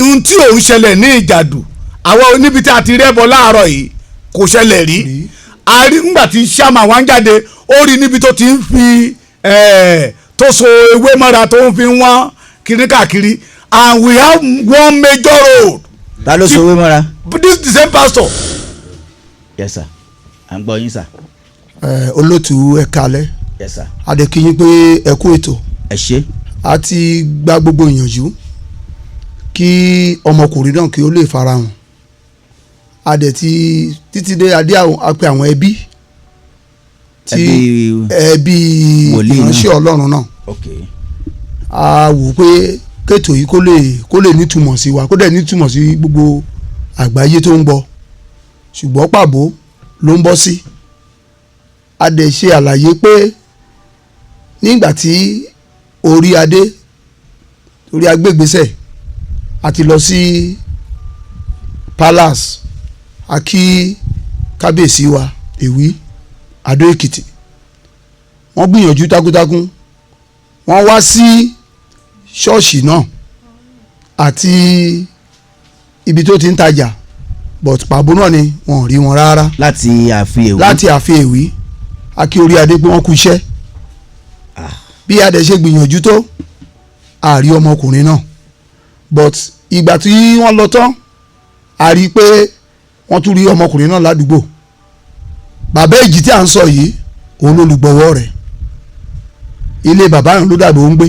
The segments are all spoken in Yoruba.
ohun tí òun ṣẹlẹ̀ ní Ìjàdù àwọn oníbi tí a ti rẹ́bọ láàárọ̀ yìí kò ṣẹlẹ̀ rí a rí nígbà tí sàmà wá ń jáde ó rí níbi tó ti ń fi tó so ewé mọ́ra tó ń fi wọ́n kiri káàkiri and we have one major road. ta ló so ewé mọ́ra. this is the same pastor. yes sir à ń gbọ́ yín sir. olótù ẹ kálẹ́. yes sir. adékìyín pé ẹ kú ètò. ẹ ṣé. a ti gba gbogbo ìyànjú kí ọmọkùnrin náà kí ó lè farahàn adẹ ti títí dé adé apẹ àwọn ẹbí tí ẹbí ìránṣẹ́ Ọlọ́run náà a wò pé kéètò yìí kó lè nítumọ̀ sí wa kó dẹ̀ nítumọ̀ sí gbogbo àgbáyé tó ń gbọ́ ṣùgbọ́n pàbó ló ń bọ́ sí adẹ ṣe àlàyé pé nígbà tí orí agbègbèsẹ̀ àti lọ sí palace akí kábíyèsí wa èwí Adó Èkìtì wọ́n gbìyànjú takuntakun wọ́n wá sí ṣọ́ọ̀ṣì náà àti ibi tó ti ń tajà but pàbó náà ni wọ́n rí wọn rárá láti ààfin èwí akí orí adé pé wọ́n kú iṣẹ́ bí adé ṣe gbìyànjú tó àrí ọmọkùnrin náà but ìgbà tí wọ́n lọ tán a rí i pé wọ́n tún rí ọmọkùnrin náà ládùúgbò bàbá èjì tí à ń sọ yìí òun lólùgbọ̀wọ́ rẹ̀ ilé bàbá yẹn ló dàbí ó ń gbé.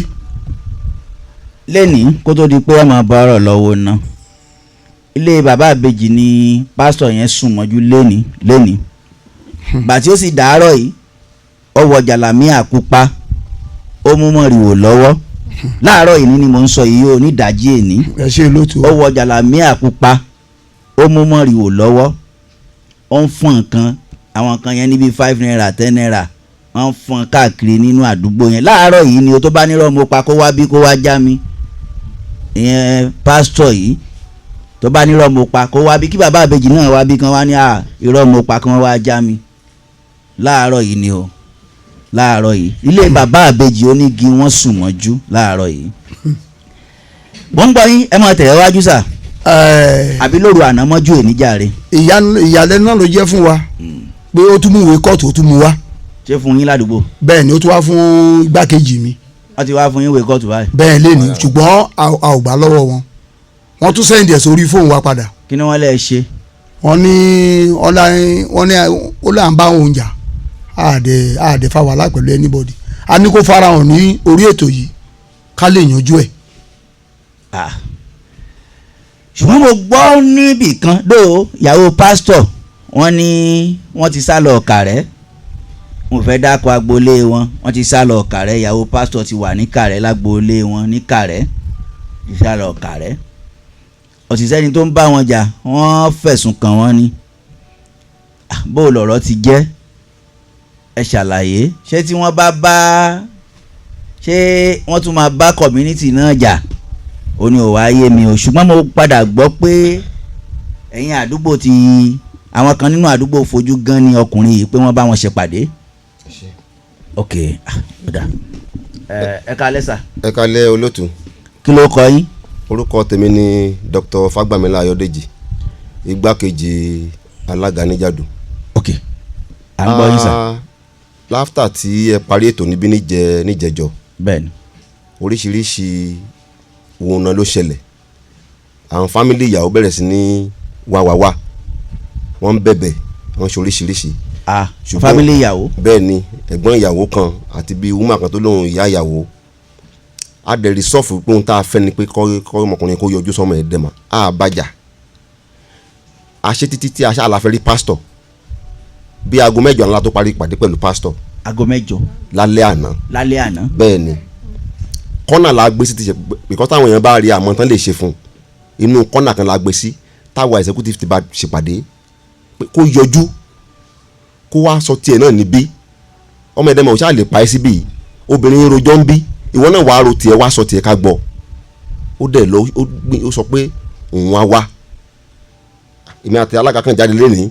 lẹ́nìí kó tó di pé wọ́n máa bá ọ̀rọ̀ lọ́wọ́ ná ilé bàbá àbèjì ni pásítọ̀ yẹn sùn mọ́jú lẹ́nìí bàtí ó sì dàárọ̀ yìí ó wọ jàlámíà pupa ó mú mọ̀rìwò lọ́wọ́ láàárọ̀ yìí ni mò ń sọ yìí ó ní ìdájí èní ó wọ jàlámíà pupa ó mú mọ̀rìwò lọ́wọ́ ó ń fún nǹkan àwọn kan yẹn níbi 5 naira 10 naira wọ́n ń fún káàkiri nínú àdúgbò yẹn láàárọ̀ yìí ni o tó bá nírọ̀ mo pa kó wá bí kó wá já mi ìyẹn pásítọ̀ yìí tó bá nírọ̀ mo pa kó wá bí kí bàbá àbèjì náà wá bí kan wá ní irọ́ mo pa kí wọ́n wá já mi láàárọ̀ yìí ni o láàárọ̀ yìí ilé bàbá àbèjì onígi wọ́n sùn mọ́jú láàárọ̀ yìí wọ́n ń gbọ́ yín ẹ máa tẹ̀lé wájú sà àbí lóru àná mọ́jú ènìjàre. ìyàlẹ́nu náà ló jẹ́ fún wa pé ó tún mú ìwé kóòtù ó tún mú wá. ṣé fún yín ládùúgbò. bẹ́ẹ̀ ni ó tún wá fún igbákejì mi. wọ́n ti wá fún yín ìwé kóòtù báyìí. bẹ́ẹ̀ lé ní ṣùgbọ́n a ò gbà lọ́wọ́ wọn wọ́n tún sẹ́yìn díẹ̀ sórí fóònù wa padà. kí ni wọ́n lè ṣe. wọ́n ní ó là ń bá òun jà àdè fa wàhálà pẹ̀lú anybody a ní kó farahàn ní orí ètò yìí ká lè yanjú ẹ̀. ṣùgbọ́n mo gbọ́ níbì kan dó ìyàwó pásítọ̀ wọ́n ní wọ́n ti sá lọ Ọ̀kàrẹ́ mo fẹ́ dákọ̀ agboolé wọ́n ti sá lọ Ọ̀kàrẹ́ ìyàwó pásítọ̀ ti wà ní Kàrẹ́ lágboolé wọn ní Kàrẹ́ ti sá lọ Ọ̀kàrẹ́ òṣìṣẹ́ ni tó ń bá wọn jà wọ́n fẹ̀sùn kàn wọ́n ni bó lọ̀rọ̀ ti jẹ́ ẹ ṣàlàyé ṣé tí wọ́n ṣé wọ́n tún máa bá community náà jà ó ní ò wá yé mi o ṣùgbọ́n mo padà gbọ́ pé ẹ̀yin àdúgbò ti àwọn kan nínú àdúgbò fojú gan ni ọkùnrin yìí pé wọ́n bá wọn ṣe pàdé. ok ọ̀dà ẹ kálẹ́ sà. ẹ kálẹ́ olótù. kí ló kọ yín. orúkọ tèmi ni Dr. Fagbamila Ayọ̀dèjì igbákejì alága níjàdù. ok à ń gbọ́ yín sà. láftà tí ẹ parí ètò níbí níjẹjọ. bẹ́ẹ̀ni. oríṣiríṣi òun náà ló ṣẹlẹ̀ àwọn fámìlì ìyàwó bẹ̀rẹ̀ sí ní wàwàwà wọ́n ń bẹ̀bẹ̀ wọ́n ṣe oríṣiríṣi. fámìlì ìyàwó. bẹ́ẹ̀ ni ẹ̀gbọ́n ìyàwó kan àti bíi wúmà kan tó lóun ìyá ìyàwó a dẹ̀ rí sọ́ọ̀fù pé ohun tá a fẹ́ ni pé kọ́ ọmọkùnrin kó yọjú sọ́mọ ẹ̀ dẹ̀mà á bàjá a ṣe títí tí a ṣe àlàfẹ́ rí pásítọ̀ bí aago 9 àná tó parí ìpàdé pẹ̀lú pásítọ̀. aago 9. lálẹ́ àná. bẹ́ẹ̀ ni kọ́nà la gbé sí ti ṣe because táwọn èèyàn bá rí àmọ́ tán lè ṣe fún inú kọ́nà kan la gbé sí táwa executive ti bá ṣèpàdé pé kó yọjú kó wá sọ tiẹ̀ náà níbí ọmọ ẹ̀dẹ́mọ̀ ṣáà lè pa ẹ́ síbí obìnrin rojọ́ ń bí ìwọ náà wàá ro tiẹ̀ wá sọ tiẹ̀ ká gbọ́ ó dẹ̀ lọ ó sọ pé òun á wá èmi àti alága kan jáde lẹ́nìí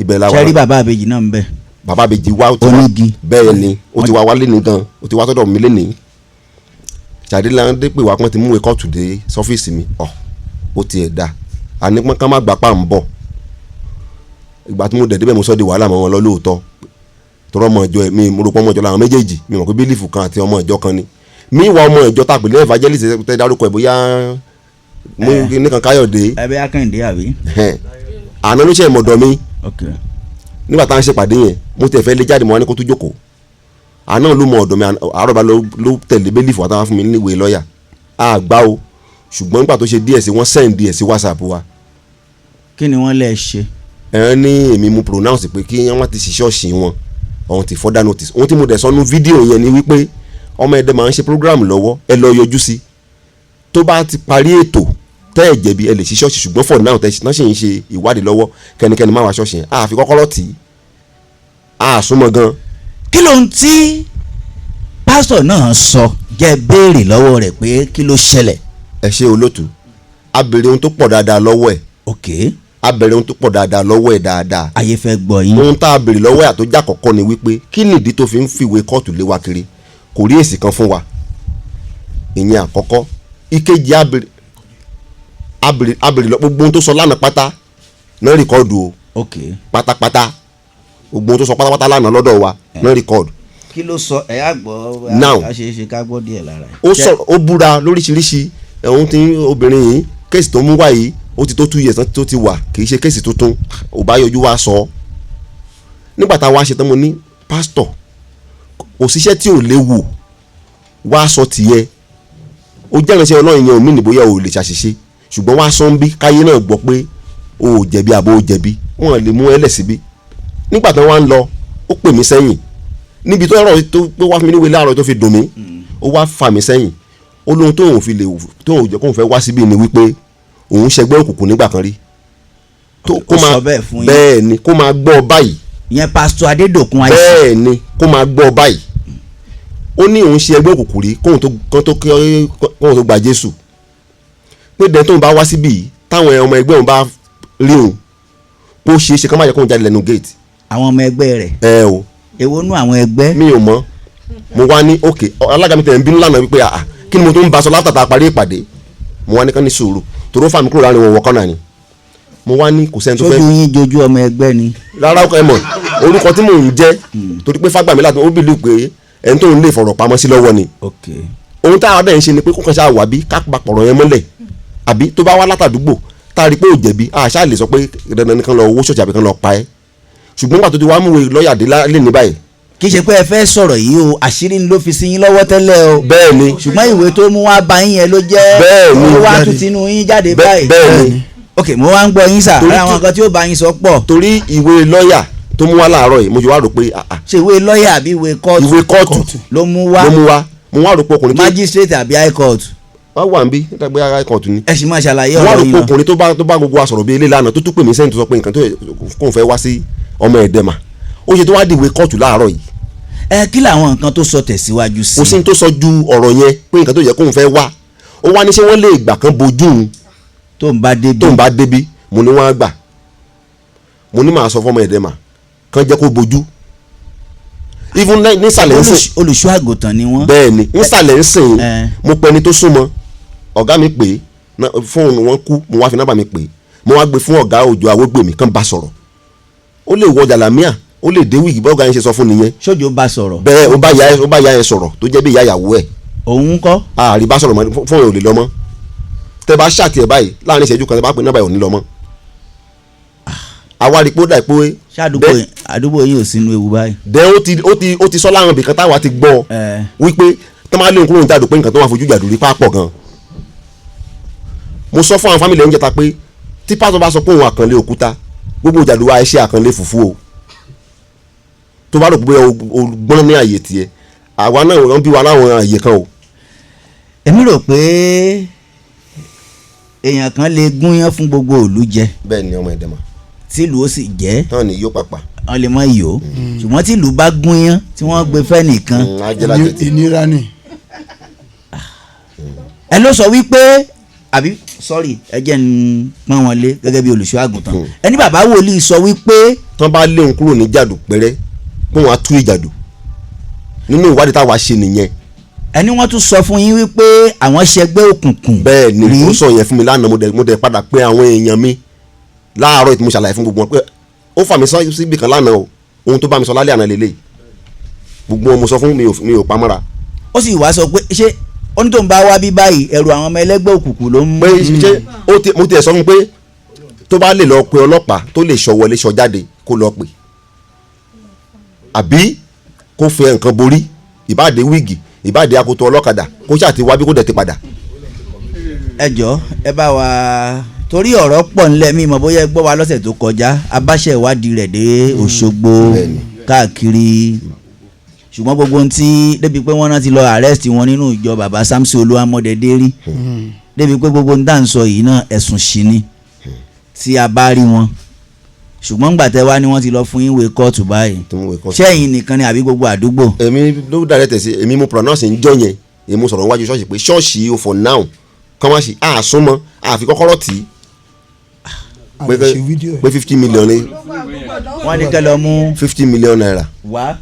ibẹ̀ la wà. sẹ́rí bàbá àbèjì náà ń bẹ̀. bàbá àbèjì wá ó ti wá bẹ́ẹ̀ ni ó ti wá lẹ́nìí gan ó ti wá sọ́dọ̀ mi lẹ́nìí Jáde la ń dé pé wàá pọ́n ti mú ẹ̀kọ́ tù dé sọ́fíìsì mi ó tiẹ̀ dá àní pọ́n ká má gbà pa ń bọ̀ ìgbà tí mo dẹ̀ débẹ̀ mo sọ di wàhálà mọ́ wọn lọ lóòótọ́ tọrọ ọmọ ìjọ mi mo rò pé ọmọ ìjọ làwọn méjèèjì mi mọ̀ pé bílífù kan àti ọmọ ìjọ kan ni mi wà ọmọ ìjọ tàpé lẹ́yìn evangelist tẹ́ dárúkọ ẹ̀ bóyá mo nìkan Káyọ̀dé ẹbí Akẹ́hìndé àbí. àná ló ṣe ìmọ̀dọ̀ mi nígbà táwọn ṣe pàdé yẹn mo tẹ̀ fẹ́ lé jáde mo wá ní kó tó jókòó àná ló mọ ọ̀dọ̀ mi àárọ̀bá ló tẹ̀lé bílífù àtàwọn fún mi níwèé lọ́ọ̀yà àgbá o ṣùgbọ́n nígbà tó ṣe díẹ̀ sí wọ́n send díẹ̀ sí WhatsApp wa. kí ni wọ́n lè ṣe. ẹ ní èmi mo pronounce pé kí wọ́n ti ṣe ṣọ́ọ̀ṣì wọn ọ̀hún ti further notice ohun tí mo dẹ̀ sọnù fídíò yẹn ni wípé Ọmọ Ẹdẹ máa ń ṣe program lọ́wọ́ ẹ lọ yọjú sí tó bá ti parí ètò tẹ́ ẹ̀ jẹ̀bi ẹ lè ṣe ṣọ́ọ̀ṣì ṣùgbọ́n for now tẹ́ ṣe ń ṣe ìwádìí lọ́wọ́ kẹ́nikẹ́ni má wá ṣọ́ọ̀ṣì yẹn àfi kọ́kọ́rọ́ tì í àsúnmọ́ gan. kí ló ń tí pásítọ̀ náà sọ jẹ́ béèrè lọ́wọ́ rẹ̀ pé kí ló ṣẹlẹ̀. ẹ ṣe olótú a béèrè ohun tó pọ̀ dáadáa lọ́wọ́ ẹ̀. ok. a béèrè ohun tó pọ̀ dáadáa lọ́wọ́ ẹ̀ dáadáa. ayé fẹ́ gbọ́ yín. ohun tá a béèrè lọ́wọ́ ẹ̀ àtọ́jà kọ̀ọ̀kan ni wípé kí nìdí tó fi ń fìwé kóòtù lé wa kiri kò rí èsì kan fún wa ìyẹn àkọ́kọ́ ìkejì a béèrè lọ gbogbo ohun tó sọ lánàá pátá náà rìkọ́ọ̀dù o. ok. pátápátá gbogbo ohun tó sọ pátápátá lánàá lọ́dọ̀ wa náà rìkọ́ọ̀dù. kí ló sọ ẹ á gbọ́ now a ṣe é ṣe ká gbọ́ díẹ̀ lára ẹ̀. ó sọ ó búra lóríṣiríṣi ẹ̀hún tí obìnrin yìí kéèsì tó mú wá yìí ó ti tó 2 years tó ti wà kì í ṣe kéèsì tuntun ò bá yọjú wá sọ nígbà tá a wá ṣe tán mo ní pásítọ̀ òṣìṣẹ́ tí ò léwu wá sọ tìyẹ ó jẹ́ ìrìnsẹ̀ Ọlọ́run yẹn ò mí nìbóyá ò lè ṣàṣìṣe ṣùgbọ́n wá sọ ń bí káyé náà gbọ́ pé o ò jẹ̀bi àbò ò jẹ̀bi wọ́n lè mú ẹlẹ̀ síbí nígbà tí wọ́n wá ń lọ ó pè mí sẹ́yìn níbi tó ọ̀rọ̀ tó pé wá fún mi níwèé láàárọ̀ tó fi dùn mí ó wá fà mí sẹ́yìn ó lóhun tóun fi lè tóun jẹ́ kóun fẹ́ wá síbí ni wípé òun ṣẹgbẹ́ òkùnkùn nígbà kan rí kó máa bẹ́ẹ̀ ni kó máa gbọ́ báyìí ìyẹn pásítọ̀ Adédòkun ayé bẹ́ẹ̀ ni kó máa gbọ́ báyìí ó ní òun ṣe ẹgbẹ́ òkùnkùn rí kóun tó gba Jésù pé dẹ́n tóun bá wá síbí yìí táwọn ọmọ ẹgbẹ́ òun bá rí òun ó ṣeé ṣe kán má yẹ kóun jáde lẹ́nu gate. àwọn ọmọ ẹgbẹ́ rẹ̀. ẹ o èwo nú àwọn ẹgbẹ́. mi ò mọ̀ mo wá ní òkè alága mi tẹ̀ ń bínú lánàá wípé kí ni mo tó ń bá aṣọ látàtà parí ìpàdé mo wá ní kán ní sùúrù toró fà mí kúrò láàrin wọn wọ kọ́nà ni mo wá ní kò sẹ́ni tó fẹ́. sójú yín jojú ọmọ ẹgbẹ́ ni. rárá ẹ mọ̀ orúkọ tí mò ń jẹ́ torí pé Fágbàmí láti ó bìlú pé ẹni tó ń lè fọ̀rọ̀ pamọ́ sí lọ́wọ́ ni. ohun tá a dẹ̀ ń ṣe ni pé kókan ṣáà wà bí ká pa pọ̀rọ̀ yẹn mọ́lẹ̀ àbí tó bá wá látàdúgbò tá a rí pé ò jẹ̀bi àṣà lè sọ pé dandan nìkan lọ owó ṣọ́ọ̀ṣì àbí kan lọ pa ẹ́ ṣùgbọ́n pàtó ti wá mú lọ́ọ̀yà dé lé ní báyìí. kì í ṣe pé ẹ fẹ́ sọ̀rọ̀ yìí o àṣírí ni ló fi sí yín lọ́wọ́ tẹ́lẹ̀ o. bẹ́ẹ̀ ni ṣùgbọ́n ìwé tó mú wá bá yín yẹn ló jẹ́ bẹ́ẹ̀ ni ó wá tún tinú yín jáde báyìí. bẹ́ẹ̀ ni ok mo wá ń gbọ́ yín sà ara àwọn kan tí ó bá yín sọ pọ̀. torí ìwé lọ́ọ̀yà tó mú wá láàárọ̀ yìí mo ti wá rò pé ṣe ìwé lọ́ọ̀yà àbí ìwé kóòtù ló mú wá mo wá rò pé ọkùnrin tó magistrate àbí high court. wọ́n wà ń bí nígbà pé high court ni. ẹ sì máa ṣàlàyé ọ̀rọ̀ ọ̀rọ̀ yìí yìí lọ. wọ́n rò pé ọkùnrin tó bá gbogbo wa sọ̀rọ̀ bí ilé lánàá tó tún pè mí sẹ́yìn tó sọ pé nǹkan tó kóun fẹ́ wá sí Ọmọ Ẹdẹ mà ó ṣe tó wá dìwé kóòtù láàárọ̀ yìí. ẹ kí làwọn nǹkan tó sọ tẹ̀síwájú sí. kò sí ní tó sọ ju ọ̀rọ̀ yẹn pé nǹkan tó yẹ kóun fẹ́ wá ó wá ní ṣé wọ́n lè gbà kan bojú un tó ń bá débi mo ní wọ́n á gbà mo ní màá sọ fún Ọmọ Ẹdẹ mà kan jẹ́ kó bojú even nísàlẹ̀ ń sìn olùṣọ́ àgùntàn ni wọ́n. bẹ́ẹ̀ ni nísàlẹ̀ ń sìn mo pẹ́ ni tó súnmọ́ ọ̀gá mi pè é fóònù wọn kú mo wá fi nọ́mbà mi pè é mo wá gbé fún ọ̀gá Òjó Awógbèmí kan bá sọ̀rọ̀ ó lè wọ jàlámíà ó lè dé wíìgì bọ́ọ̀gá yẹn ṣe sọ fún nìyẹn. sójó bá sọ̀rọ̀. bẹ́ẹ̀ ó bá ya ẹ sọ̀rọ̀ tó jẹ́ bí ìyá ìyàwó ẹ̀. òun kọ́. àrí bá sọ̀rọ̀ mọ́ fún ẹ̀ ò lè lọ mọ́ tẹ́ bá ṣàtì ẹ̀ báyìí láàrin ìṣẹ́jú kan tẹ́ bá pè nọ́mbà ẹ̀ ò ní lọ mọ́. àwa rí pé ó dà pé. ṣé àdúgbò yìí ò sínú ewu báyìí. dẹ́ ó ti sọ láwọn ibìkan táwa ti gbọ́ wípé tó máa lé òun kúrò ní jàdù pé nǹkan tó wà fojú jàdù rí pápọ̀ gan. mo sọ fún àwọn fámìlì ẹ̀ ń jẹta pé tí pásítọ̀ bá sọ pé òun àkànlé òkúta gbogbo jàdù wa ẹ ṣe àkànlé fùfú o tó bá rò pé o gbọ́n ní àyè tiẹ̀ àwa náà wọ́n bí wa láwọn àyè kan o. èmi rò pé èèyàn kan lè gúnyán fún gbogbo ìlú jẹ. bẹ́ẹ̀ ni Ọmọ Ẹdẹ mà. tìlú ó sì jẹ́. náà ni yóò pàpà. wọ́n lè mọ iyò ṣùgbọ́n tìlú bá gúnyán tí wọ́n gbé fẹ́ nìkan. ìnira ni. ẹ ló sọ wípé àbí sorry ẹ jẹ́ ń pọ́n wọn lé gẹ́gẹ́ bí olùṣọ́ àgùntàn ẹni bàbá wòlíì sọ wípé. tán bá lé òun kúrò ní jàdù pẹ́rẹ́ pé wọ́n á tú ìjàdù nínú ìwádìí táwa ṣe nìyẹn ẹni wọ́n tún sọ fún yín wípé àwọn ṣẹgbẹ́ òkùnkùn. bẹ́ẹ̀ ni ó sọ yẹn fún mi lánàá mo dẹ̀ padà pé àwọn èèyàn mi láàárọ̀ tí mo ṣàlàyé fún gbogbo wọn pé ó fà mí síbi kan lánàá o ohun tó bá mi sọ lálẹ́ àná lélẹ̀ gbogbo wọn mo sọ fún mi ò pamọ́ra. ó sì wá sọ pé ṣé onítòun bá wá bí báyìí ẹ̀rù àwọn ọmọ ẹlẹ́gbẹ́ òkùnkùn ló ń mú. pé ṣé mo tiẹ̀ sọ fún pé tó bá lè lọ pe ọlọ́pàá tó lè sọ wọlé sọ jáde kó lọ pè àbí kó fẹ́ nǹkan borí ìbáàdé wíìgì ìbáàdé akoto ọlọ́kadà kó ṣáà ti wá bí kó dẹ̀ ti padà. ẹ jọ̀ọ́ ẹ bá wa torí ọ̀rọ̀ pọ̀ nílẹ̀ mi mọ̀ bóyá ẹ gbọ́ wa lọ́sẹ̀ tó kọjá abáṣẹ ìwádìí rẹ̀ dé Òṣogbo káàkiri ṣùgbọ́n gbogbo ohun tí débi pé wọ́n náà ti lọ arrest wọn nínú ìjọ bàbá Samson Olúwamọdédé rí débi pé gbogbo ohun tá à ń sọ yìí náà ẹ̀sùn sí ni tí a bá rí wọn ṣùgbọ́n gbàtẹ́ wá ni wọ́n ti lọ fún yín wé kóòtù báyìí ṣẹ́yìn nìkan ni àbí gbogbo àdúgbò. èmi ló dàrẹ́ tẹ̀sí èmi mo pronounce ń jọ yẹn èmi mo sọ̀rọ̀ wájú ṣọ́ọ̀ṣì pé ṣọ́ọ̀ṣì o for now kọ́ máa ṣe àsúnmọ́ àfi kọ́kọ́rọ́ tì í pé 50 million ni. wọ́n ní kẹ́ lọ mú 50 million naira. wá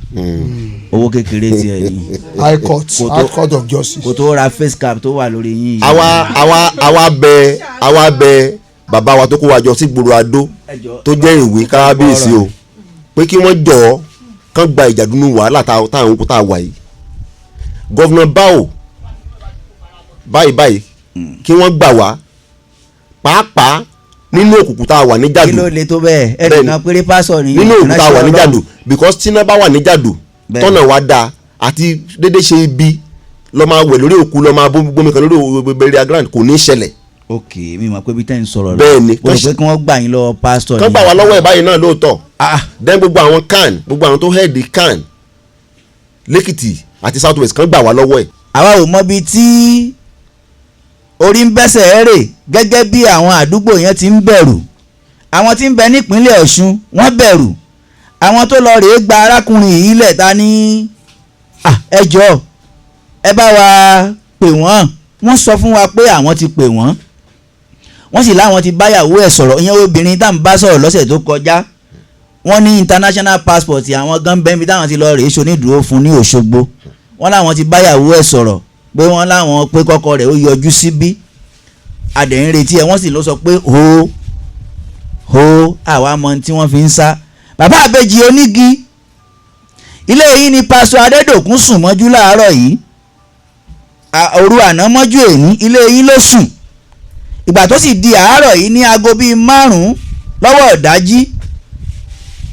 owó kékeré tiẹ̀ ni. high court of justice. kò tó ra face cap tó wà lórí yín. àwa bẹ bàbá wa tó kó wa jọ sí gbòòrò Adó tó jẹ́ ìwé kábíyèsí o pé kí wọ́n jọ kán gba ìjàdùnú wàhálà táwọn kó tá a wà yìí gọ́vnà Báwò báyìí kí wọ́n gbà wá pàápàá nínú òkùnkùn tá a wà ní Jàdù. kí ló le tó bẹ́ẹ̀ ẹnìkan péré pásọ̀ ní. nínú òkùnkùn tá a wà ní Jàdù because tí iná bá wà ní Jàdù tọ́nà wa dáa àti dédé ṣe ibi lọ́ máa wẹ̀ lórí òkú lọ́ máa bómi kan lórí burial ground kò ní í ṣẹlẹ̀. ok mi mọ̀ pé bí tẹ́ ń sọ̀rọ̀ bẹ́ẹ̀ ni o rò pé kí wọ́n gbà yín lọ́wọ́ pásítọ̀ ni. kán gbà wá lọ́wọ́ ẹ̀ báyìí náà lóòótọ́ then gbogbo àwọn tó head CAN lẹ́kìtì àti South West kán gbà wá lọ́wọ́ ẹ̀. àwa ò mọ bíi tí orí ń bẹ́sẹ̀ rè gẹ́gẹ́ bí àwọn àdúgbò yẹn ti ń bẹ̀rù àwọn tí ń bẹ nípínlẹ̀ Ọ̀ṣun wọ́n bẹ̀rù àwọn tó lọ rèé gba arákùnrin yìí lẹ̀ ta ní ẹ jọ̀ọ́ ẹ bá wa pè wọ́n sọ fún wa pé àwọn ti pè wọ́n sì láwọn ti báyàwó ẹ̀ sọ̀rọ̀ ìyẹn obìnrin tá à ń bá sọ̀rọ̀ lọ́sẹ̀ tó kọjá wọ́n ní international passport àwọn gan bẹ́ẹ̀mí táwọn ti lọ rèé ṣonídùúró fún ní Òṣogbo wọ́n láwọn ti báyàwó ẹ̀ sọ̀rọ̀ pé wọ́n láwọn pé kọ́kọ́ rẹ̀ ó yọjú síbí adẹ̀ ń retí ẹ̀ wọ́n sì ló sọ pé àwa mọ tí wọ́n fi ń sá bàbá àbèjì onígi ilé yìí ni pásọ Adédòkun sùn mọ́jú láàárọ̀ yìí òru àná mọ́jú èní ilé yìí ló sùn ìgbà tó sì di àárọ̀ yìí ní aago bíi 5 lọ́wọ́ ọ̀dájí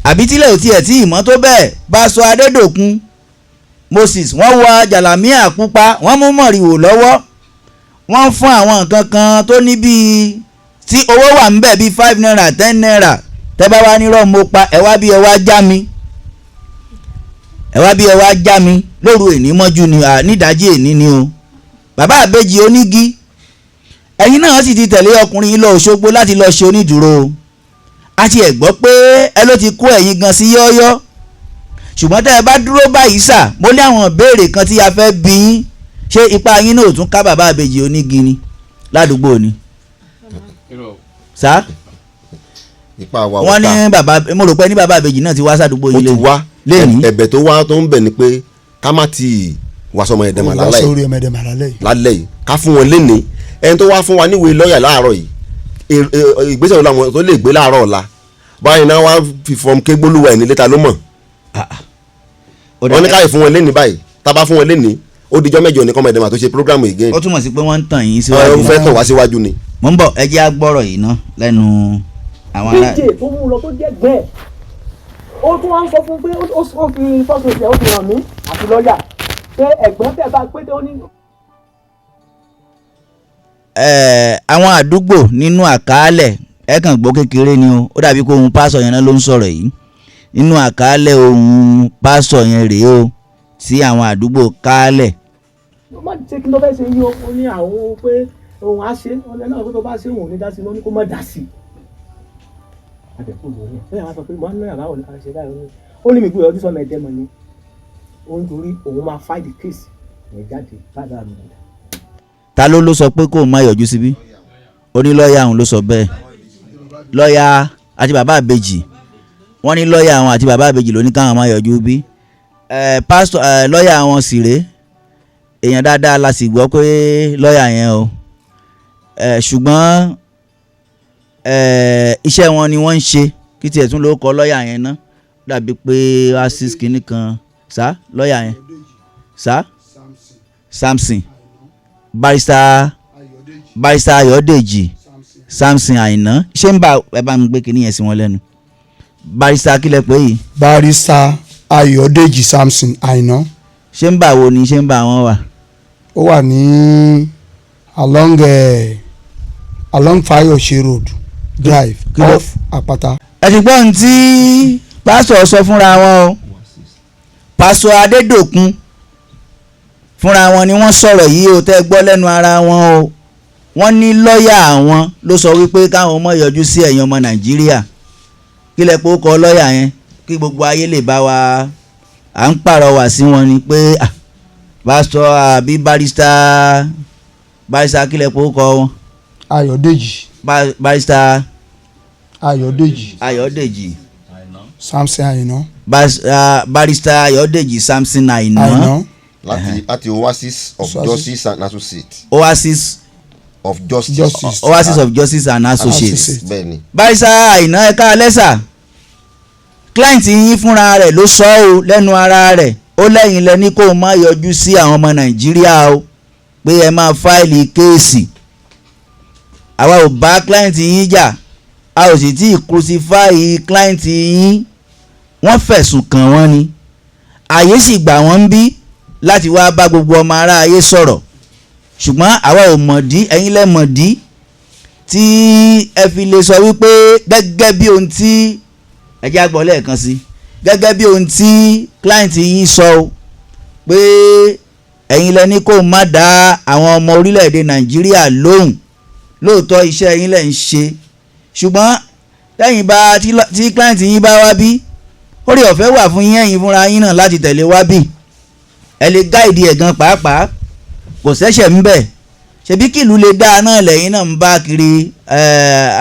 àbí tílẹ̀ ò tiẹ̀ tí ìmọ́ tó bẹ́ẹ̀ pásọ Adédòkun Moses wọ́n wọ jàlámíà pupa wọ́n mú mọ̀rìwò lọ́wọ́ wọ́n fún àwọn nǹkan kan tó ní bíi tí owó wà ń bẹ̀ bíi 5 naira 10 naira tẹ́ bá wá nírọ̀ mo pa ẹ wá bí ẹ wá já mi lóru èní mọ́jú ni nídàájí èní ni o bàbá àbèjì onígi ẹ̀yin náà sì ti tẹ̀lé ọkùnrin yìí lọ Òṣogbo láti lọ ṣe onídùúró a ti ẹ̀ gbọ́ pé ẹ ló ti kó ẹ̀yin gan sí yọ́ọ́yọ́ ṣùgbọ́n tẹ́ ẹ bá dúró báyìí sà mo ní àwọn ìbéèrè kan tí a fẹ́ bi yín ṣé ipa yín náà ò tún ká bàbá àbèjì onígi ni ládùúgbò ni sá wọ́n ní bàbá mo rò pé ní bàbá àbèjì náà ti wá sádùúgbò yìí lé lẹ́yìn ẹ̀bẹ̀ tó wá tó ń bẹ̀ ni pé ká má ti wàásù ọmọ ẹ̀dẹ̀mà lálẹ́ yìí ká fún wọn léni ẹni tó wá fún wa níwèé lọ́ọ̀yà láàárọ̀ yìí ìgbésẹ̀ wo làwọn tó lè gbé láàárọ̀ ọ̀la báyìí náà wá fi fọm ké gbólúwa ẹ̀ ní létà ló mọ̀ wọ́n ní káyọ̀ fún wọn léni báyìí tá bá fún wọn léni ó dijọ́ mẹ́jọ ní kọ́mọ ẹ̀dẹ̀mà tó ṣe program again. ó túmọ̀ sí pé wọ́n ń tàn yín síwájú ó fẹ́ tàn wá síwájú ni. mo ń bọ̀ ẹ jẹ́ agbọ́rọ̀ yìí ná lẹ́nu àwọn ará. díje tó mú lọ tó jẹ́ gbẹ́ẹ̀ ó tún wá ń sọ fún pé ó fi fọ́sọ̀ọ̀sẹ̀ ó fi hàn mí àti lọ́ọ̀yà pé ẹ̀gbọ́n tẹ̀ bá pé tó ní. àwọn àdúgbò nínú àkàálẹ̀ ẹ kàn gbọ́ kékeré ni ó dàbí kó ohun pásọ̀ yẹn náà ló ń sọ̀rọ̀ yìí nínú àkàálẹ̀ ohun pásọ̀ yẹn rèé o tí àwọn àdúgbò kálẹ̀. ó má ṣe kí ló fẹ́ ṣe yí o ní àwọn pé òun á ṣe ọ̀lẹ́ náà pé tó bá ṣe òun ò ní dá sí i ló ní kó má dá sí i. àdẹ̀kùn lórí ẹ̀ bẹ́ẹ̀ wá sọ pé wọ́n á lọ́yà báwo ni ká ṣe báyìí ó ní mi gbé ọdún sọ́mọ ẹ̀dẹ́ mọ̀ ni ó ń torí òun máa fight the case ẹ̀ jáde bàbá mi. ta ló sọ pé kó o má yọjú síbí onílọ́yà òun ló sọ bẹ́ẹ̀ lọ́yà àti bàbá àbèjì wọ́n ní lọ́yà àwọn àti bàbá àbèjì ló ní káwọn má yọjú bí pásítọ̀ lọ́yà àwọn sì rèé èèyàn dáadáa la sì gbọ́ pé lọ́ọ̀yà yẹn o ṣùgbọ́n iṣẹ́ wọn ni wọ́n ń ṣe kí tiẹ̀ tún ló kọ lọ́ọ̀yà yẹn ná dàbí pé asis kìíní kan sá lọ́ọ̀yà yẹn sá Samson barrister Ayọ̀dèjì Samson Àìná ṣé ń bá ẹ bá mi gbé kìíní yẹn sí wọn lẹ́nu barrister kílẹ̀ pé yìí. barrister Ayọ̀dèjì Samson Àìná. ṣé ń bá wo ni ṣé ń bá wọn wà. ó wà ní along Fayose road drive off Àpáta. ẹ̀sìgbọ́n tí pásítọ̀ sọ fúnra wọn o pásítọ̀ Adédòkun fúnra wọn ni wọ́n sọ̀rọ̀ yìí o tẹ́ gbọ́ lẹ́nu ara wọn o wọ́n ní lọ́ọ̀yà àwọn ló sọ wípé káwọn ọmọ yọjú sí ẹ̀yin ọmọ Nàìjíríà kí lẹ pé ó kọ lọ́ọ̀yà yẹn kí gbogbo ayé lè bá wa à ń pàrọwà sí wọn ni pé pásítọ̀ àbí barrister kí lẹ pé ó kọ wọn. Ayọ̀dèjì. barrister Ayọ̀dèjì Samson Àìná. barrister Ayọ̀dèjì Samson Àìná. láti Oasis of Justice and Associates. Oasis of Justice. Oasis of Justice and Associates. bẹ́ẹ̀ni. barrister Àìná ẹ káalẹ́ sà client yín fúnra rẹ̀ ló sọ ọ́ lẹ́nu ara rẹ̀ ó lẹ́yìn lẹ́ni kó o má yọjú sí àwọn ọmọ Nàìjíríà o pé ẹ máa fáìlì kéèsì àwa ò bá client yín jà a ò sì tí ì crucify client yín wọ́n fẹ̀sùn kàn wọ́n ni àyè sì gbà wọ́n ń bí láti wá bá gbogbo ọmọ aráyé sọ̀rọ̀ ṣùgbọ́n àwa ò mọ̀dí ẹ̀yin lẹ mọ̀dí tí ẹ fi lè sọ wípé gẹ́gẹ́ bí ohun tí ẹ jẹ́ àgbọ̀ lẹ́ẹ̀kan sí gẹ́gẹ́ bí ohun tí client yín sọ pé ẹ̀yin lẹ ní kó má dá àwọn ọmọ orílẹ̀-èdè Nàìjíríà lóhùn lóòótọ́ iṣẹ́ yín lẹ̀ ń ṣe ṣùgbọ́n tẹ́yìn bá tí client yín bá wá bí orí ọ̀fẹ́ wà fún yín ẹ̀yin fúnra yín náà láti tẹ̀lé wá bí ẹ lè gáìdì ẹ̀ gan pàápàá kò ṣẹ̀ṣẹ̀ ń bẹ̀ ṣebí kìlú lè dá náà lẹ́yìn náà ń bá kiri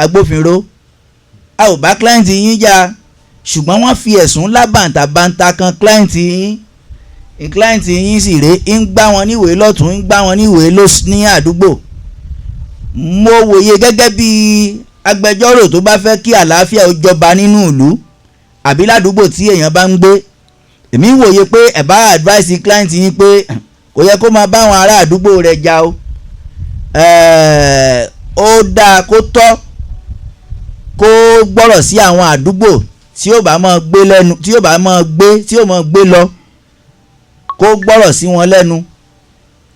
agbófinró a ò bá client yín jà ṣùgbọ́n wọ́n fi ẹ̀sùn lábàǹtàbàǹtà kan client yín sì rèé ń gbá wọn níwèé lọ́tún ń gbá wọn níwèé ní àdúgbò mo wòye gẹ́gẹ́ bí agbẹjọ́rò tó bá fẹ́ kí àlàáfíà ó jọba nínú ìlú àbí ládùúgbò tí èèyàn bá ń gbé èmi ń wòye pé ẹ bá advice client yín pé kò yẹ kó máa bá àwọn ará àdúgbò rẹ̀ jà o ó dáa kó tọ́ kó gbọ́rọ̀ sí àwọn àdúgbò tí ó bá máa gbé lẹ́nu tí ó máa gbé lọ kó gbọ́rọ̀ sí wọn lẹ́nu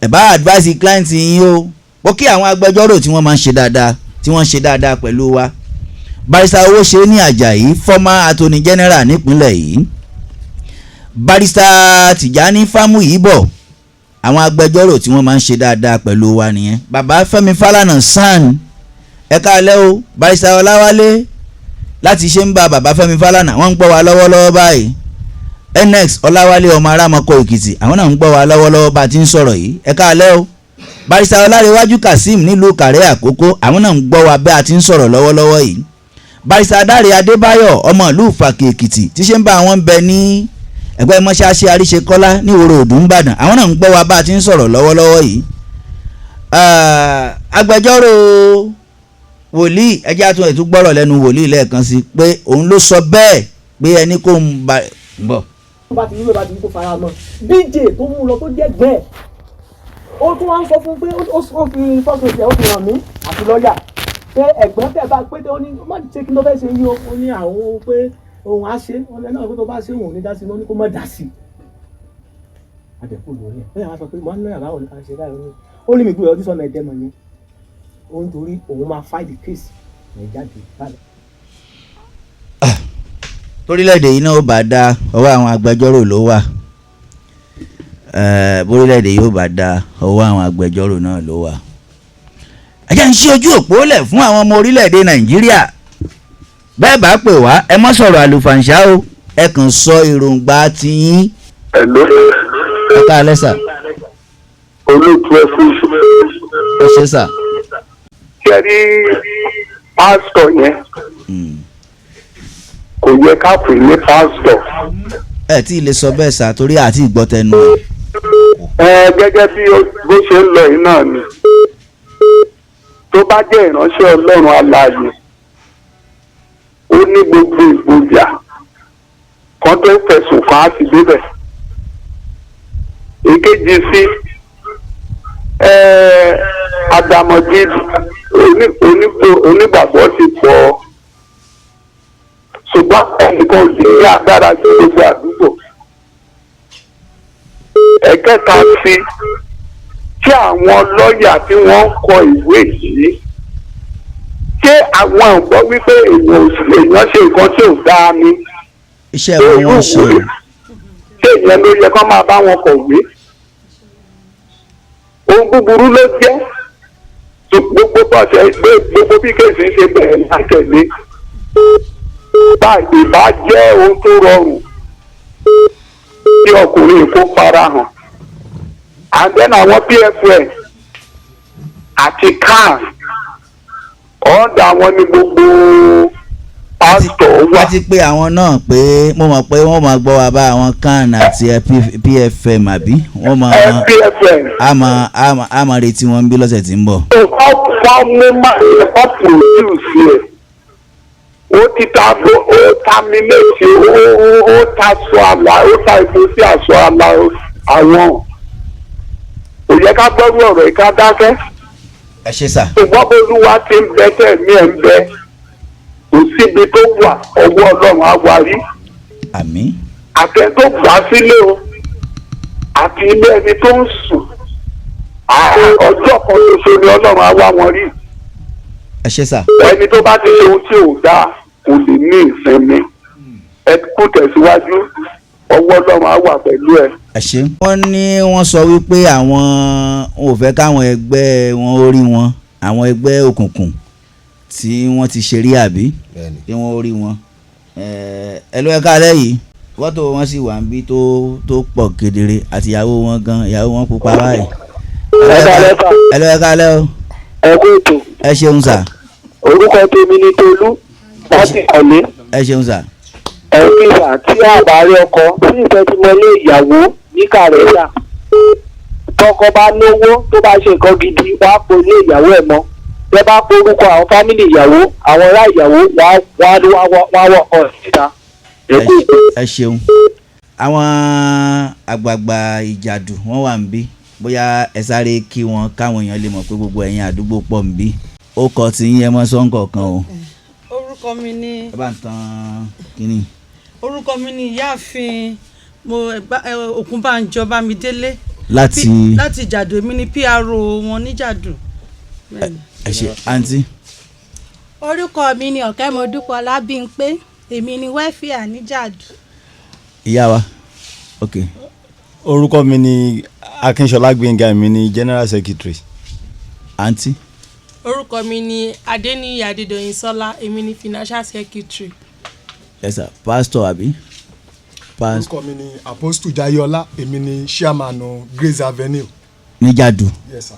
ẹ bá advice client yín o ó kí àwọn agbẹjọ́rò tí wọ́n máa ń ṣe dáadáa pẹ̀lú wa barrister Owóṣeni Àjàyí former attorney general nípínlẹ̀ yìí barrister Tìjání Fámúyìbọ̀ àwọn agbẹjọ́rò tí wọ́n máa ń ṣe dáadáa pẹ̀lú wa nìyẹn bàbá Fẹ́mi Fálànà SAN ẹ káalẹ́ o barrister Ọláwálé láti ṣe ń bá bàbá Fẹ́mi Fálànà wọ́n ń gbọ́ wa lọ́wọ́lọ́wọ́ báyìí NX Ọláwálé ọmọ Arámọkọ Èkìtì àwọn náà ń gbọ́ wa lọ́wọ́lọ́wọ́ bá a ti ń sọ̀rọ̀ yìí ẹ káalẹ́ o barrister Ọlárẹ̀wájú Kazeem nílùú Kàrẹ́ Àkókó àwọn náà ń gbọ́ wa bẹ́ẹ̀ a ti ń sọ̀rọ̀ lọ́wọ́lọ́wọ́ yìí barrister Dáre Adébáyọ̀ ọmọ ìlú Ìfàkè Èkìtì tí ṣe ń bá àwọn bẹ ní ẹgbẹ́ mọ́ṣáláṣí Àríṣekọ́lá ní Ìwòrò Òdù Ìbàdàn àwọn náà ń gbọ́ wa bá a ti ń sọ̀rọ̀ lọ́wọ́lọ́wọ́ yìí agbẹjọ́rò wòlíì ẹjẹ́ àtúntò ètò gbọ́rọ̀ lẹ́nu wòlíì lẹ́ẹ̀kan sí pé òun ló sọ bẹ́ẹ̀ pé ẹni kò ń bọ̀. bá ti yíwèé bá ti yí kó fara mọ́ DJ tó mú lọ tó jẹ́ gbẹ́ẹ̀ ó tún wá ń sọ fún pé ó fi fọ́ọ̀kì ìṣẹ́ ó fi hàn mí àti lọ́ọ̀yà pé ẹ̀gbọ́n tẹ̀ bá pé ó ní má ṣe kí ló fẹ́ ṣe yí ó ní àwọn pé òun á ṣe ọ̀lẹ́ náà pé tó bá ṣe òun ò ní dá sí ló ní kó má dá sí. àdẹ̀kù lórí ẹ̀ bẹ́ẹ̀ wá sọ pé wọ́n á lọ́ọ̀yà báwo ni ká ṣe báyìí ó ní mi gbé ọdún sọ́nà ẹ̀dẹ́ mọ̀ ni ó ń torí òun máa fight the case ẹ̀ jáde báyìí. torílẹ̀-èdè yìí náà ó bá dá ọwọ́ àwọn agbẹjọ́rò ló wà borílẹ̀-èdè yóò bá dá ọwọ́ àwọn agbẹjọ́rò náà ló wà. ẹ jẹ́ ń ṣí ojú òpó lẹ̀ fún àwọn ọmọ orílẹ̀-èdè Nàìjíríà bẹ́ẹ̀ bá pè wá ẹ mọ́ sọ̀rọ̀ àlùfàǹṣá o ẹ kàn sọ èròǹgbà tiyín. ẹ káalẹ́ sà. olóòtú ẹ fún iṣẹ́. ẹ ṣe sà. ṣe rí pásítọ̀ yẹn kò yẹ ká pè ní pásítọ̀. ẹ tí ì lè sọ bẹ́ẹ̀ sà torí àti ìgbọ́tẹnu ẹ̀. kò gẹ́gẹ́ bí bó ṣe ń lọ yìí náà ni tó bá jẹ́ ìránṣẹ́ Ọlọ́run alààyè ó ní gbogbo ìgboyà kan tó fẹ̀sùn kàn á sì débẹ̀. èkejì sí àdàmọ̀dì onígbàgbọ́ ti pọ̀ ṣùgbọ́n ẹnìkan ò sí ní agbára sí gbogbo àdúgbò. ẹ̀kẹta sí tí àwọn lọ́ọ̀yà tí wọ́n ń kọ ìwé yìí ṣé àwọn ọ̀gbọ́n wípé èèyàn ṣe nǹkan tí ò dáa ni. iṣẹ́ wọn wọ́n ṣe. ṣé ìyẹn ló yẹ kó máa bá wọn kọ̀wé. ohun búburú ló jẹ́ gbogbo bọ́sẹ̀ gbogbo bí kéèsì ṣe bẹ̀rẹ̀ látẹ̀lé báyìí bá jẹ́ ohun tó rọrùn kí ọkùnrin kó farahàn and then àwọn pfn àti cars ọ̀dà wọn ní gbogbo pásítọ̀ wà. wọ́n ti pé àwọn náà pé mo mọ̀ pé wọ́n máa gbọ́ wa bá àwọn kan àti pfm àbí wọ́n máa a máa retí wọn bí lọ́sẹ̀ tí ń bọ̀. wọ́n mú máa produce ẹ̀ ó ti ta ó terminate ó ta sọ àlà ó ta ìbò sí àṣọ àlà àwọn ò yẹ ká gbọ́rú ọ̀rọ̀ ìka dákẹ́. ẹ ṣe sà. ṣùgbọ́n olúwa ti ń bẹ tẹ̀mí ẹ̀ ń bẹ kò síbi tó wà ọwọ́ Ọlọ́run á wá rí. àmín. àtẹ tó gbà sílé o àti ilé ẹni tó ń sùn ọjọ́ kan ṣoṣo ni Ọlọ́run á wá wọn rí. ẹ ṣe sà. ẹni tó bá ti ṣe ohun tí ò dáa kò lè ní ìsinmi ẹ kú tẹ̀síwájú ọwọ́ Ọlọ́run á wà pẹ̀lú ẹ. ẹ ṣé. wọ́n ní wọ́n sọ wípé àwọn ò fẹ́ káwọn ẹgbẹ́ wọn ó rí wọn àwọn ẹgbẹ́ òkùnkùn tí wọ́n ti ṣe rí àbí kí wọ́n ó rí wọn. ẹ ló ẹ káalẹ́ yìí fọ́tò wọn sì wà níbí tó pọ̀ kedere àti ìyàwó wọn gan ìyàwó wọn pupa báyìí. ẹ ló ẹ káalẹ́ o. ẹ kú ètò. ẹ ṣeun sà. orúkọ tèmi ni Tolú láti Ọ̀lẹ́. ẹ ṣeun sà. ẹ̀ríkà tí àbárí ọkọ sí ìfẹ́ tí mo lé ìyàwó níkà rẹ̀ yà tọkọ bá lówó tó bá ṣe nǹkan gidi wàá po ilé ìyàwó ẹ̀ mọ́ tẹ bá porúkọ àwọn fámìlì ìyàwó àwọn ará ìyàwó wàá wọkọ síta. ẹ ṣeun. àwọn àgbààgbà ìjàdù wọn wà níbí bóyá ẹ sáré kí wọn káwọn èèyàn lè mọ̀ pé gbogbo ẹ̀yin àdúgbò pọ̀ níbí ó kọ tí yín ẹ mọ́ sọ́ńkọ̀ kan o. orúkọ mi ni. ẹ bá ń tan kínní. orúkọ mi ni ìyáàfin Òkúnbànjọ Bámidélé. láti Jàdù èmi ni PRO wọn ní Jàdù. ẹ ṣe àǹtí. orúkọ mi ni Ọ̀kẹ́mọdúpọ̀ Lábímpé èmi ni wẹ́fíà ní Jàdù. ìyá wa ok. orúkọ mi ni Akínṣọlá Gbénga èmi ni General Secretary. àǹtí. orúkọ mi ni Adéníyì Adédoyinsọ́lá èmi ni Financial Secretary. yes sir pastor àbí. orúkọ mi ni Apostle Jayọlá èmi ni chairman Grace Avenue. ní Jàdù. yes sir.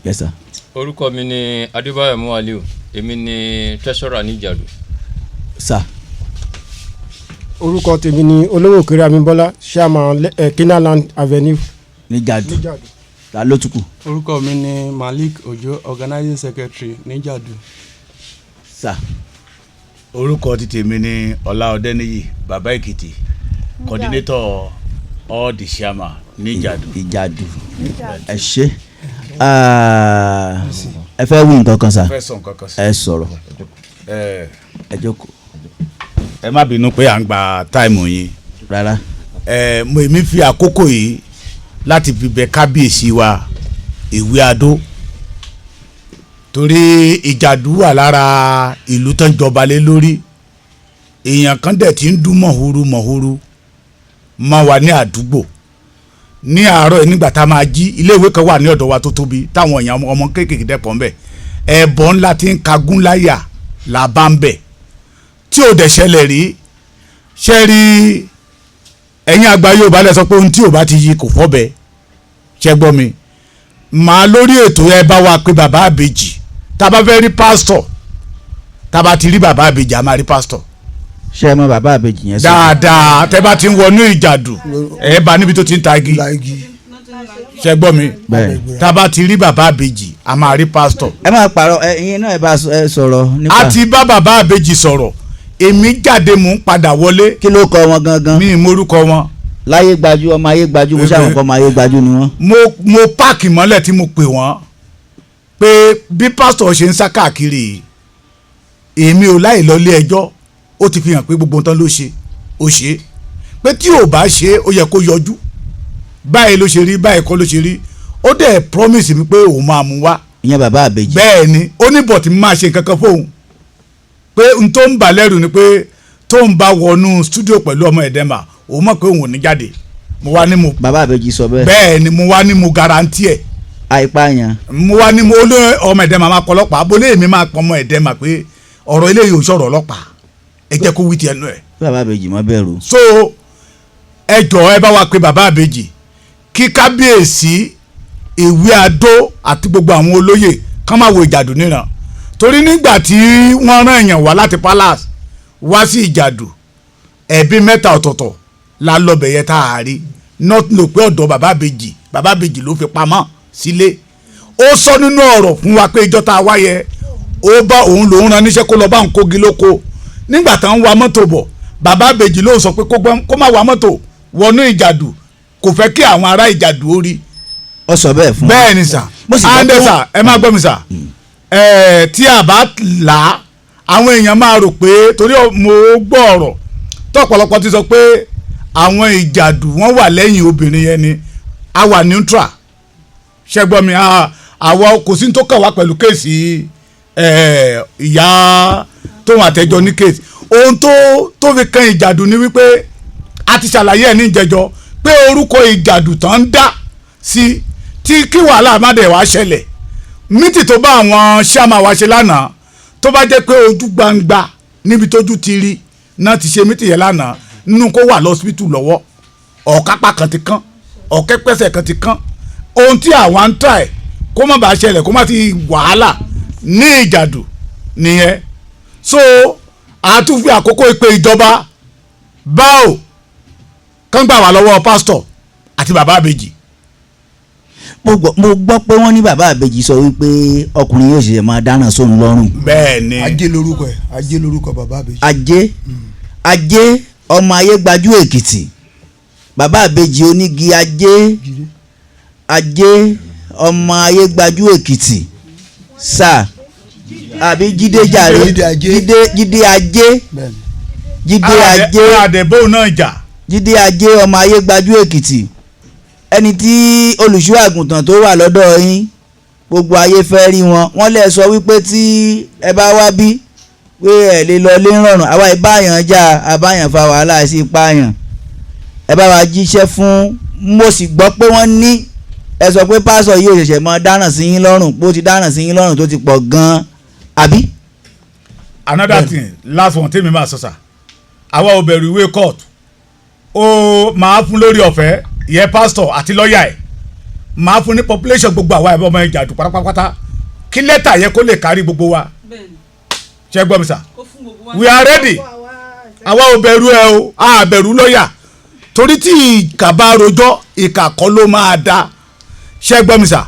yes sir. orúkọ mi ni Adébáyọ̀ Muwaliu èmi ni treasurer ní Jàdù. sir. orúkọ tèmi ni Olówó Kéré Abímbọ́lá chairman Kenaland Avenue. ní Jàdù. ta ló tún kù. orúkọ mi ni Malik Ojo organizing secretary ní Jàdù. sir. orúkọ ti tèmi ni Ọlá Ọdẹ́níyì Bàbá Èkìtì coordinator all the chairman ní Ìjàdù. Ìjàdù ẹ ṣé ẹ fẹ́ wí nǹkan kan sà ẹ sọ̀rọ̀ ẹ jókòó. ẹ má bínú pé à ń gba táìmù yín. rárá. èmi fi àkókò yìí láti fi bẹ̀ kábíyèsí wa Ìwé Adó torí Ìjàdù wà lára ìlú tó ń jọba lé lórí èèyàn kan dẹ̀ ti ń dún mọ̀húrú máa wà ní àdúgbò ní àárọ̀ nígbà tá a máa jí iléèwé kan wà ní ọ̀dọ̀ wa tó tóbi táwọn èèyàn ọmọ kéékèèké dẹ̀pọ̀ ńbẹ̀ ẹ̀bọ̀ ńlá ti ń kagún láyà là bá ń bẹ̀ tí ò dẹ̀ ṣẹlẹ̀ rí ṣe rí ẹ̀yin àgbà Yorùbá lẹ sọ pé ohun tí ò bá ti yí kò fọ́bẹ̀ ṣẹ gbọ́ mi màá lórí ètò ẹ bá wa pé bàbá àbèjì tá a bá fẹ́ rí pásítọ̀ tá a bá ti rí bàbá àbèjì a máa rí pásítọ̀. ṣé ẹ mọ bàbá àbèjì yẹn sọ. dáadáa tẹ bá ti ń wọnú Ìjàdù ẹ bá níbi tó ti ń ta igi ṣe gbọ́ mi tá a bá ti rí bàbá àbèjì a máa rí pásítọ̀. ẹ máa pààrọ̀ ẹ̀yin náà ẹ bá sọ̀rọ̀ nípa. a ti bá bàbá àbèjì sọ̀rọ̀ èmi jáde mò ń padà wọlé. kí ló kọ wọn gangan. mi ì morúkọ wọn. láyé gbajú ọmọ ayé gbajú mo ṣàwọn kọ́ ọmọ ayé gbajú ni wọ́n. mo páàkì mọ́lẹ̀ tí mo pè wọ́n pé bí pásítọ̀ ṣe ń sá káàkiri èmi ò láì lọ ilé ẹjọ́ ó ti fi hàn pé gbogbo nǹkan ló ṣe ó ṣe pé tí ò bá ṣe ó yẹ kó yọjú báyìí ló ṣe rí báyìí kọ́ ló ṣe rí ó dẹ̀ promise mi pé òun máa mú wá. ìyẹn bàbá àbèjì. bẹ́ẹ̀ ni ó ní bọ̀tí máa ṣe nǹkan kan fóun pé n tó ń bà lẹ́rù ni pé tó ń bá wọnú studio pẹ̀lú ọmọ ẹ̀dẹ́mà òun mọ̀ pé òun ò ní jáde mo wá ní mo. bàbá àbèjì sọ bẹ́ẹ̀. bẹ́ẹ̀ ni mo wá ní mo garanti ẹ̀. àìpáyàn. mo wá ní mo olú ọmọ ẹ̀dẹ́mà máa pọ̀ ọlọ́pàá abolé mi máa pọ̀ ọmọ ẹ̀dẹ́mà pé ọ̀rọ̀ eléyìí ò sọ̀rọ̀ ọlọ́pàá ẹ jẹ́ kó wí ti ẹnu ẹ̀. bàbá àbèjì má bẹ̀rù. so ẹ jọ̀ọ́ ẹ bá wa pé bàbá àbèjì kí kábíyèsí ìwé adó àti gbogbo àwọn olóyè kán máa wo ìjàdù níran torí nígbà tí wọ́n rán èèyàn wá láti palace wá sí ìjàdù ẹbí mẹ́ta ọ̀tọ̀ọ̀tọ̀ la lọ́bẹ̀ yẹn tá a rí not lo pé ọ̀dọ̀ bàbá àbèjì ló fi pamọ́ sílé ó sọ nínú ọ̀rọ̀ fún wa pé ìjọ tá a wáyẹ ó bá òun lòún ran níṣẹ́ kó lọ bá ń kógi lóko nígbà tá ń wa mọ́tò bọ̀ bàbá àbèjì ló sọ pé kó má wa mọ́tò wọnú ìjàdù kò fẹ́ kí àwọn ará ìjàdù ó rí. ó sọ bẹ́ẹ̀ fún. bẹ́ẹ̀ ni sà andesa ẹ máa gbọ́ mi sà tí a bá là á àwọn èèyàn máa rò pé torí mo gbọ́ ọ̀rọ̀ tó ọ̀pọ̀lọpọ̀ ti sọ pé àwọn ìjàdù wọ́n wà lẹ́yìn obìnrin yẹn ni a wà neutral ṣẹ́gbọ́n mi àwa kò sí tó kàn wá pẹ̀lú kéèsì ìyá tóun àtẹjọ ní kéèsì ohun tó fi kan ìjàdù ni wípé a ti ṣàlàyé ẹ̀ ní ìjẹjọ pé orúkọ ìjàdù tán ń dá sí tí kí wàhálà má dẹ̀ wá ṣẹlẹ̀ mítì tó bá àwọn ṣáàmà wá ṣe lánàá tó bá jẹ́ pé ojú gbangba níbi tójú ti rí náà ti ṣe mítì yẹn lánàá nínú kó wà lọ́sibítù lọ́wọ́ ọ̀kápá kan ti kán ọ̀kẹ́pẹ́sẹ̀ kan ti kán ohun tí àwa ń tà ẹ̀ kó má bàa ṣẹlẹ̀ kó má ti wàhálà ní ìjàdù nìyẹn so àtúnfi àkókò ìpè ìjọba báwo kán gbà wá lọ́wọ́ pásítọ̀ àti bàbá àbèjì. mo gbọ́ pé wọ́n ní bàbá àbèjì sọ wípé ọkùnrin yóò ṣe máa dáná sóun lọ́rùn. bẹ́ẹ̀ ni ajé lórúkọ ẹ̀ ajé lórúkọ bàbá àbèjì. ajé ọmọ ayé gbajú èkìtì bàbá àbèjì onígi ajé ọmọ ayé gbajú èkìtì sáà àbí jídé jàre jídé ajé àdèbò náà jà. jídé ajé ọmọ ayé gbajú èkìtì ẹni tí olùṣọ́ àgùntàn tó wà lọ́dọ̀ yín gbogbo ayé fẹ́ rí wọn wọ́n lè sọ wípé tí ẹ bá wá bí pé ẹ lè lọ lé rọrùn àwa ìbáyàn já àbáyàn fa wàhálà sí ìpáyàn ẹ bá wa jíṣẹ́ fún mo sì gbọ́ pé wọ́n ní ẹ sọ pé pásọ yìí ò ṣẹ̀ṣẹ̀ mọ dáràn sí yín lọ́rùn pé ó ti dáràn sí yín lọ́rùn tó ti pọ̀ gan-an àbí. another thing last one tèmi máa sọ sà àwa ò bẹ̀rù ìwé court ó máa fún lórí ọ̀fẹ́ ìyẹn pásítọ̀ àti lọ́ọ̀yà ẹ̀ máa fún ní population gbogbo àwa ẹ̀bọ́n ọmọ ìjàdù pátápátá kí lẹ́tà yẹ kó lè kárí gbogbo wa ṣe gbọ́ mi sà we are ready àwa ò bẹ̀rù ẹ o a bẹ̀rù lọ́ọ̀yà torí tí ìkà bá rojọ́ ìkà kọ́ ló máa da ṣe gbọ́ mi sà